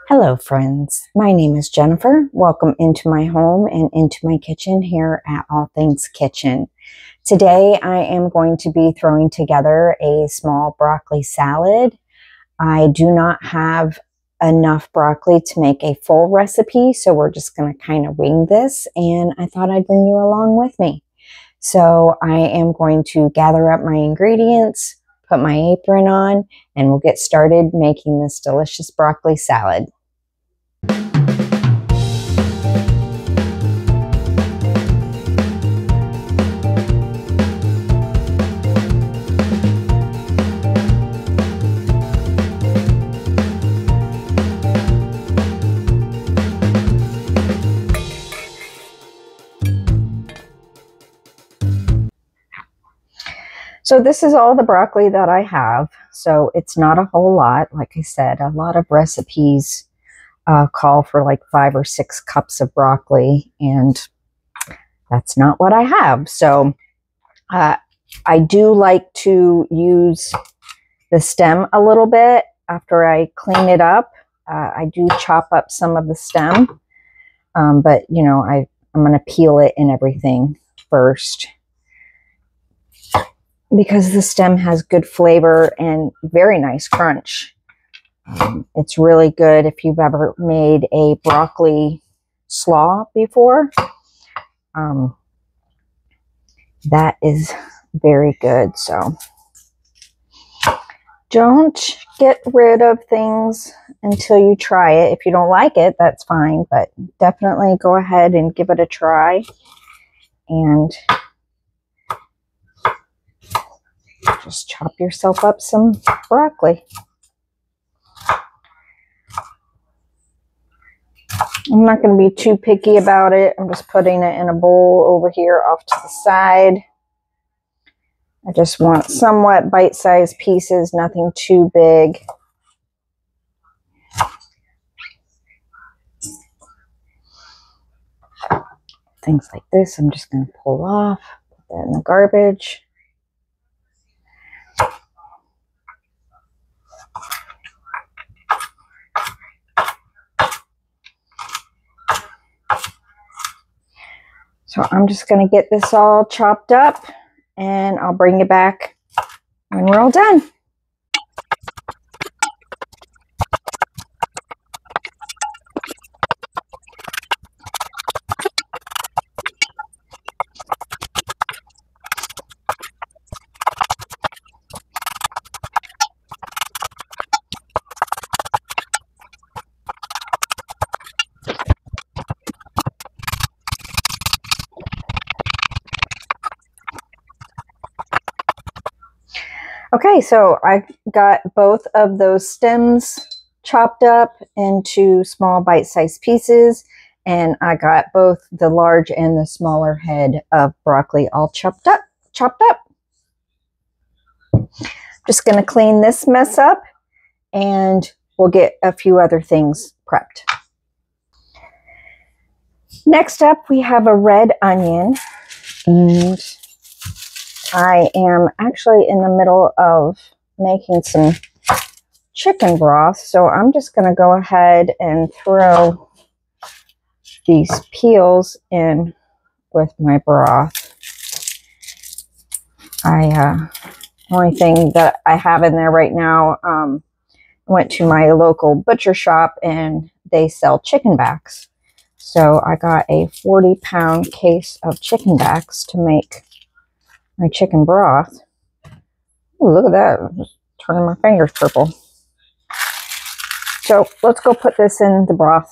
Hello friends, my name is Jennifer. Welcome into my home and into my kitchen here at All Things Kitchen. Today I am going to be throwing together a small broccoli salad. I do not have enough broccoli to make a full recipe, so we're just going to kind of wing this, and I thought I'd bring you along with me. So I am going to gather up my ingredients, put my apron on, and we'll get started making this delicious broccoli salad. So this is all the broccoli that I have. So it's not a whole lot. Like I said, a lot of recipes call for like 5 or 6 cups of broccoli, and that's not what I have. So I do like to use the stem a little bit after I clean it up. I do chop up some of the stem, but you know, I'm going to peel it and everything first, because the stem has good flavor and very nice crunch. It's really good if you've ever made a broccoli slaw before. That is very good. So don't get rid of things until you try it. If you don't like it, that's fine, but definitely go ahead and give it a try. And just chop yourself up some broccoli. I'm not going to be too picky about it. I'm just putting it in a bowl over here off to the side. I just want somewhat bite-sized pieces, nothing too big. Things like this, I'm just going to pull off, put that in the garbage. So I'm just going to get this all chopped up, and I'll bring you back when we're all done. Okay, so I got both of those stems chopped up into small bite-sized pieces, and I got both the large and the smaller head of broccoli all chopped up. Just going to clean this mess up, and we'll get a few other things prepped. Next up, we have a red onion, and I am actually in the middle of making some chicken broth, so I'm just going to go ahead and throw these peels in with my broth. Only thing that I have in there right now, I went to my local butcher shop and they sell chicken backs. So I got a 40-pound case of chicken backs to make my chicken broth. Ooh, look at that, I'm just turning my fingers purple. So let's go put this in the broth.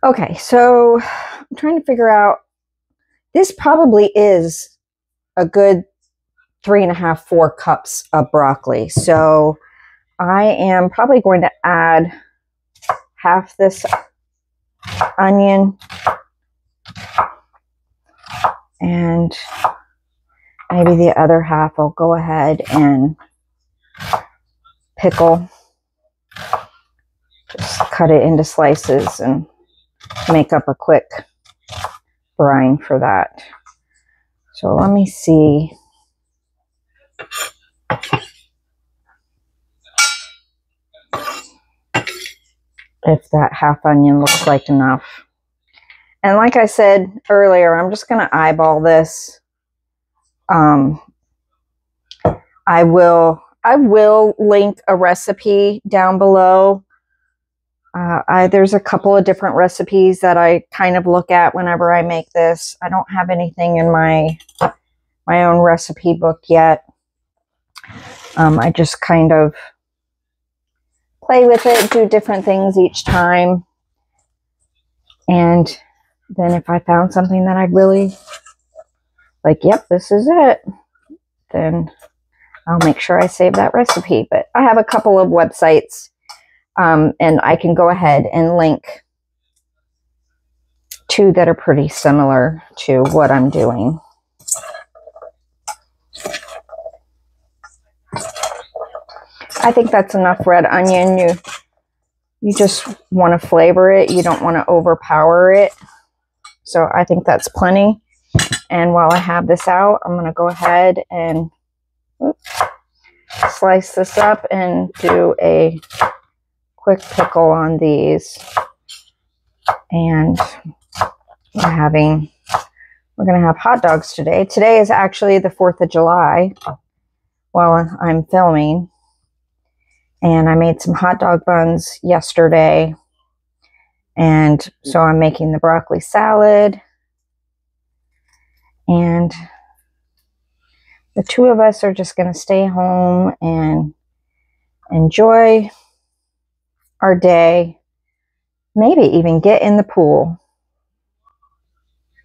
Okay, so I'm trying to figure out, this probably is a good 3.5 to 4 cups of broccoli. So I am probably going to add half this onion and maybe the other half I'll go ahead and pickle. Just cut it into slices and make up a quick brine for that. So let me see. if that half onion looks like enough. And like I said earlier, I'm just going to eyeball this. I will link a recipe down below. There's a couple of different recipes that I kind of look at whenever I make this. I don't have anything in my own recipe book yet. I just kind of play with it, do different things each time. And then if I found something that I'd really like, yep, this is it, then I'll make sure I save that recipe. But I have a couple of websites, and I can go ahead and link two that are pretty similar to what I'm doing. I think that's enough red onion. You just want to flavor it. You don't want to overpower it. So I think that's plenty. And while I have this out, I'm going to go ahead and slice this up and do a quick pickle on these. And we're going to have hot dogs today. Today is actually the 4th of July while I'm filming. And I made some hot dog buns yesterday. And so I'm making the broccoli salad. And the two of us are just going to stay home and enjoy our day. Maybe even get in the pool.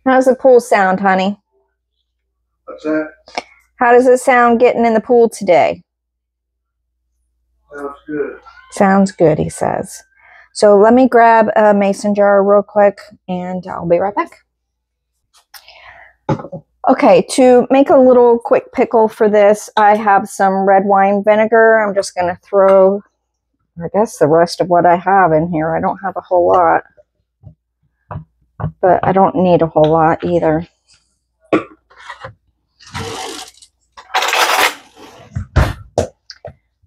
How's the pool sound, honey? What's that? How does it sound getting in the pool today? Sounds good. Sounds good, he says. So let me grab a mason jar real quick and I'll be right back. Okay, to make a little quick pickle for this, I have some red wine vinegar. I'm just going to throw, I guess, the rest of what I have in here. I don't have a whole lot, but I don't need a whole lot either.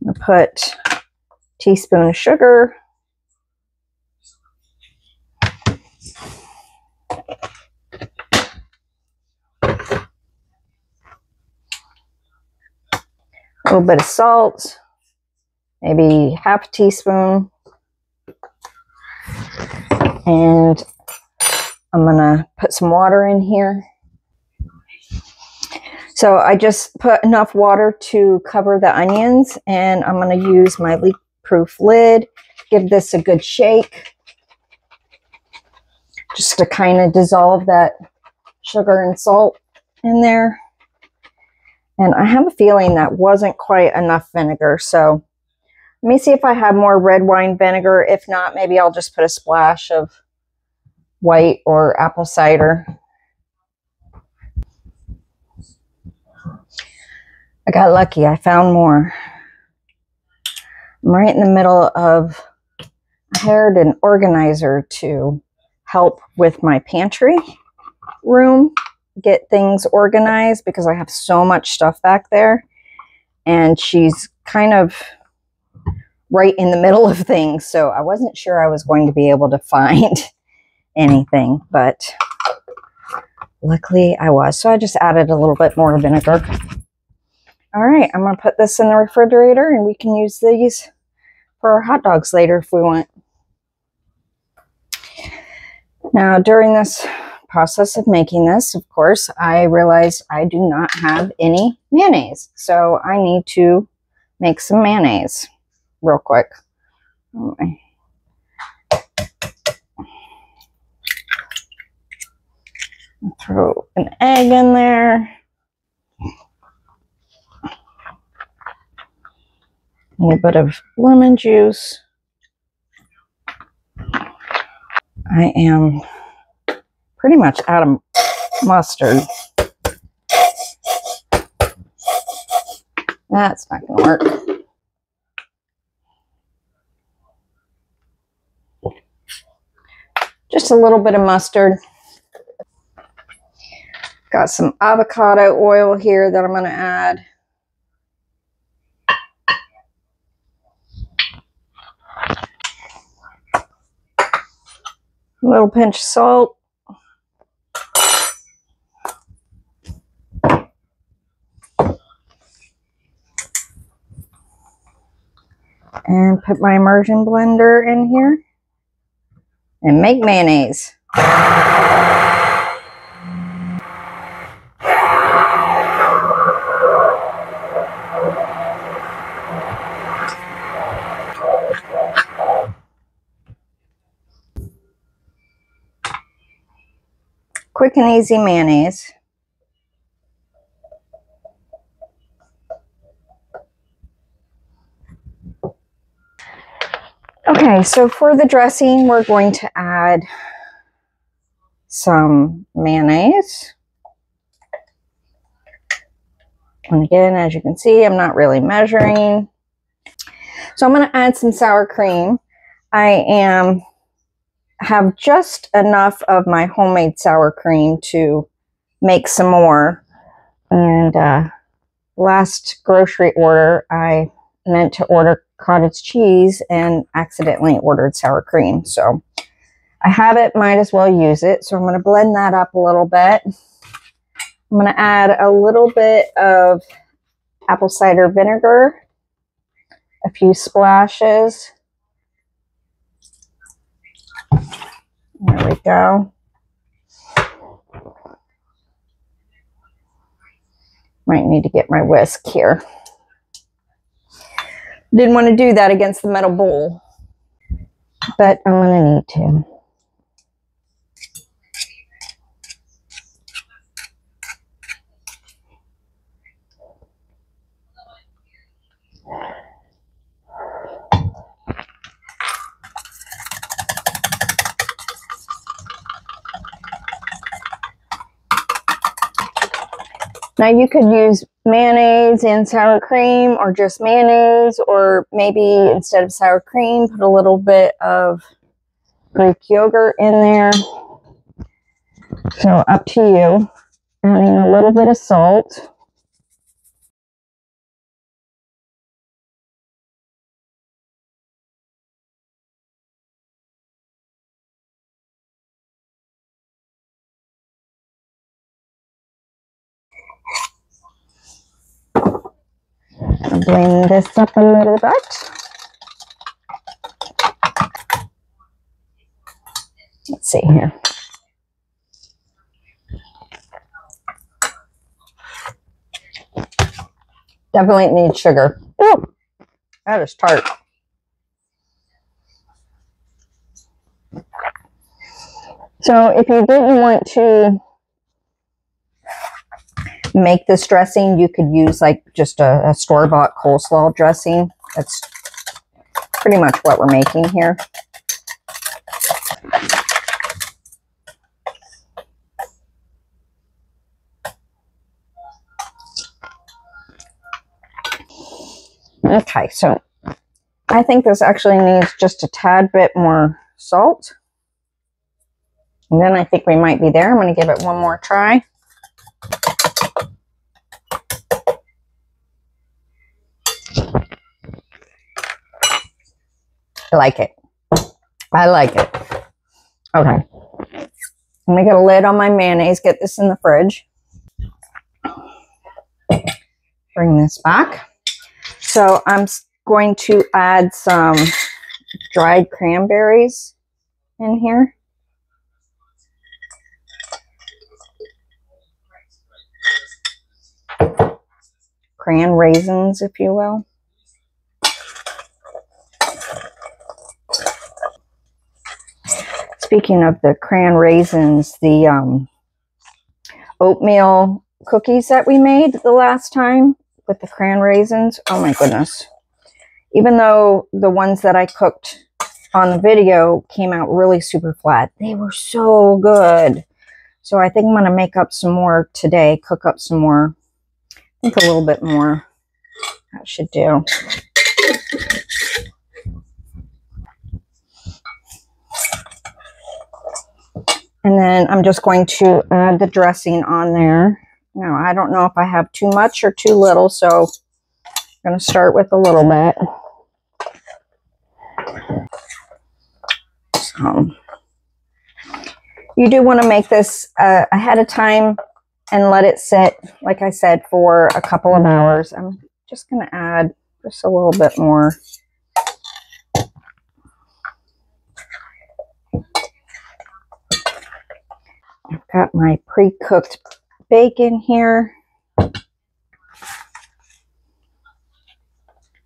I'm going to put a teaspoon of sugar. A little bit of salt, maybe half a teaspoon. And I'm going to put some water in here. So I just put enough water to cover the onions, and I'm going to use my leak-proof lid. Give this a good shake, just to kind of dissolve that sugar and salt in there. And I have a feeling that wasn't quite enough vinegar, so let me see if I have more red wine vinegar. If not, maybe I'll just put a splash of white or apple cider. I got lucky. I found more. I'm right in the middle of, I hired an organizer to help with my pantry room, get things organized because I have so much stuff back there. And she's kind of right in the middle of things. So I wasn't sure I was going to be able to find anything, but luckily I was. So I just added a little bit more vinegar. All right, I'm going to put this in the refrigerator and we can use these for our hot dogs later if we want. Now, during this process of making this, of course, I realized I do not have any mayonnaise. So I need to make some mayonnaise real quick. Okay. Throw an egg in there. A little bit of lemon juice. I am pretty much out of mustard. That's not going to work. Just a little bit of mustard. Got some avocado oil here that I'm going to add. A little pinch of salt. And put my immersion blender in here and make mayonnaise. Quick and easy mayonnaise. Okay, so for the dressing, we're going to add some mayonnaise. And again, as you can see, I'm not really measuring. So I'm going to add some sour cream. I have just enough of my homemade sour cream to make some more. And last grocery order, I meant to order cottage cheese and accidentally ordered sour cream. So I have it, might as well use it. So I'm going to blend that up a little bit. I'm going to add a little bit of apple cider vinegar, a few splashes. There we go. Might need to get my whisk here. Didn't want to do that against the metal bowl, but I'm going to need to. Now you could use mayonnaise and sour cream, or just mayonnaise, or maybe instead of sour cream, put a little bit of Greek yogurt in there. So up to you. Adding a little bit of salt. Blend this up a little bit. Let's see here. Definitely need sugar. Ooh, that is tart. So if you didn't want to make this dressing, you could use like just a store-bought coleslaw dressing. That's pretty much what we're making here. Okay, so I think this actually needs just a tad bit more salt. And then I think we might be there. I'm going to give it one more try. I like it. I like it. Okay. I'm going to get a lid on my mayonnaise, get this in the fridge. Bring this back. So I'm going to add some dried cranberries in here. Cran raisins, if you will. Speaking of the cran raisins, the oatmeal cookies that we made the last time with the cran raisins, oh my goodness. Even though the ones that I cooked on the video came out really super flat, they were so good. So I think I'm going to make up some more today, cook up some more. I think a little bit more that should do. And then I'm just going to add the dressing on there. Now, I don't know if I have too much or too little, so I'm going to start with a little bit. So, You do want to make this ahead of time and let it sit, like I said, for a couple of hours. I'm just going to add just a little bit more. I've got my pre-cooked bacon here.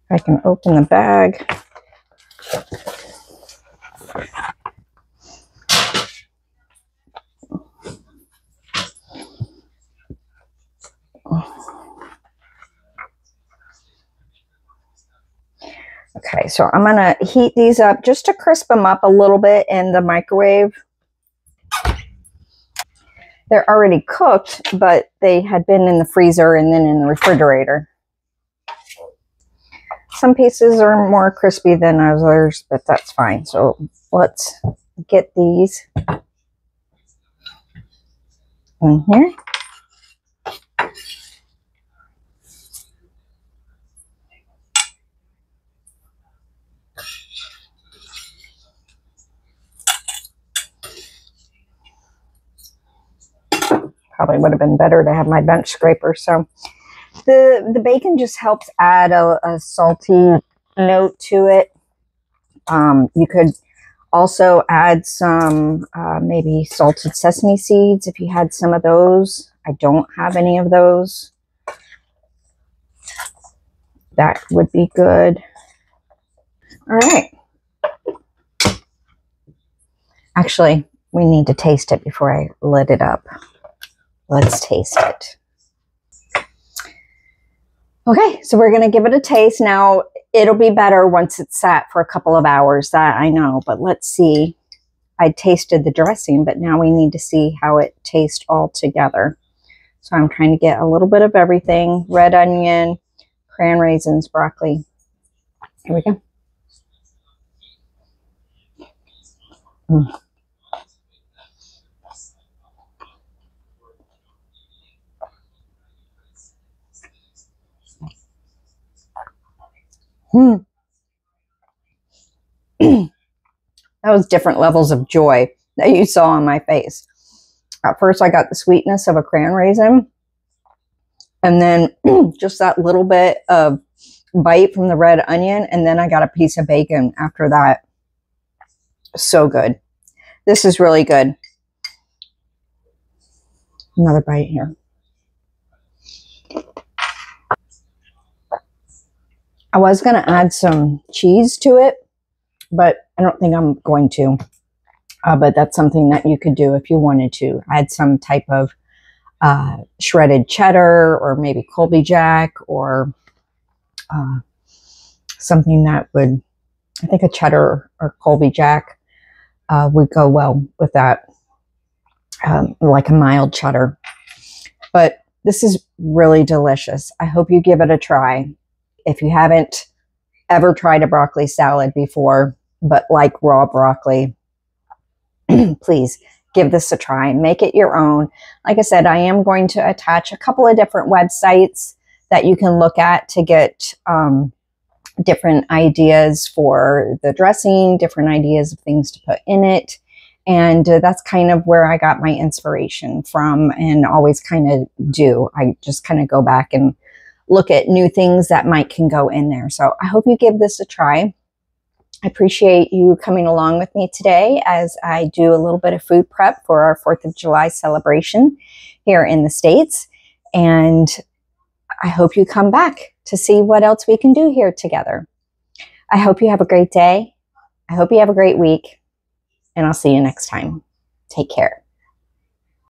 I can open the bag. Okay, so I'm going to heat these up just to crisp them up a little bit in the microwave. They're already cooked, but they had been in the freezer and then in the refrigerator. Some pieces are more crispy than others, but that's fine. So let's get these in here. Probably would have been better to have my bench scraper. So the bacon just helps add a salty note to it. You could also add some maybe salted sesame seeds if you had some of those. I don't have any of those. That would be good. All right. Actually, we need to taste it before I lit it up. Let's taste it. Okay, so we're going to give it a taste. Now, it'll be better once it's sat for a couple of hours, that I know, but let's see. I tasted the dressing, but now we need to see how it tastes all together. So I'm trying to get a little bit of everything. Red onion, cran raisins, broccoli. Here we go. That was different levels of joy that you saw on my face. At first, I got the sweetness of a cran raisin, and then just that little bit of bite from the red onion, and then I got a piece of bacon after that. So good. This is really good. Another bite here. I was going to add some cheese to it, but I don't think I'm going to. But that's something that you could do if you wanted to. Add some type of shredded cheddar, or maybe Colby Jack, or something that would, I think a cheddar or Colby Jack would go well with that, like a mild cheddar. But this is really delicious. I hope you give it a try. If you haven't ever tried a broccoli salad before, but like raw broccoli, please give this a try and make it your own. Like I said, I am going to attach a couple of different websites that you can look at to get different ideas for the dressing, different ideas of things to put in it. And that's kind of where I got my inspiration from, and always kind of do. I just kind of go back and look at new things that can go in there. So I hope you give this a try. I appreciate you coming along with me today as I do a little bit of food prep for our 4th of July celebration here in the States. And I hope you come back to see what else we can do here together. I hope you have a great day. I hope you have a great week. And I'll see you next time. Take care.